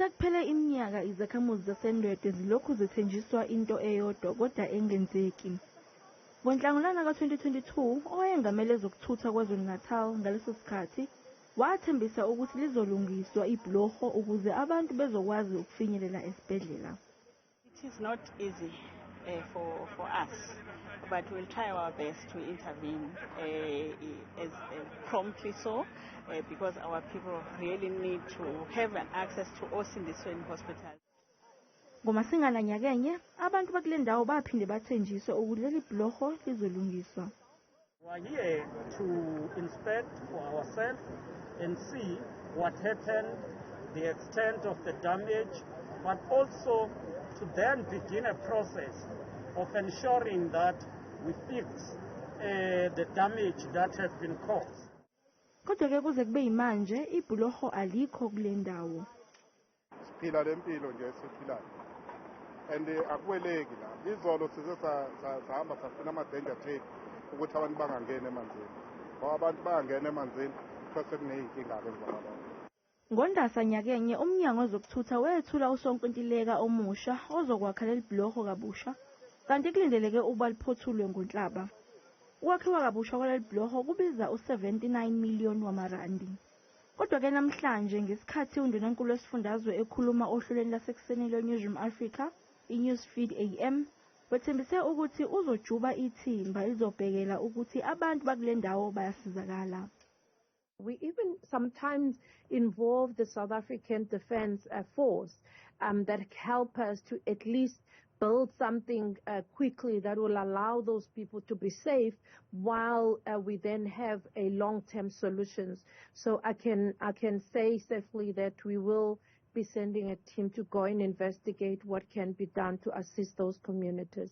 Sekuphele iminyaka izakhamuzi zaseNdwedwe zilokhu zithenjiswa into eyodwa kodwa engenzeki. NgoNhlangulana ka-2022, owayengamele ezokuthutha KwaZulu Natal ngaleso sikhathi wathembisa ukuthi lizolungiswa Ibhuloho ukuze abantu bezokwazi ukufinyelela esibhedlela. It is not easy for us, but we'll try our best to intervene as promptly so, because our people really need to have an access to osindisweni hospital. Ngomasingana nyakenye, abantu bakulendawo baphinde bathenjiswe ukuthi leli Ibhuloho lizolungiswa. We are here to inspect for ourselves and see what happened, the extent of the damage, but also to then begin a process of ensuring that we fix the damage that has been caused. Kodwa ke kuze kube manje Ibhuloho alikho kulendawo. Siphila lempilo nje siphilayo. And akweleki la. Izolo size sahamba safuna ama danger tape ukuthi abantu bangangena emanzini. Ngoba abantu bangangena emanzini bese kuneyinkinga ke zabantu. NgoNdasa nyakenye umnyango wezokuthutha wethula usonkontileka omusha ozokwakha leli Ibhuloho kabusha, kanti kulindeleke uba liphothulwe ngoNhlaba. Ukwakhiwa kabusha kwaleli Ibhuloho kubiza u79 million wamarandi. Kodwa ke namhlanje ngesikhathi undunankulu wesifundazwe ekhuluma ohlelweni lasekuseni lweNewsroom Africa, iNewsfeed AM, wethembise ukuthi uzojuba ithimba elizobhekela ukuthi abantu bakulendawo bayasizakala. We even sometimes involve the South African Defence Force that help us to at least build something quickly that will allow those people to be safe while we then have a long-term solutions. So I can say safely that we will be sending a team to go and investigate what can be done to assist those communities.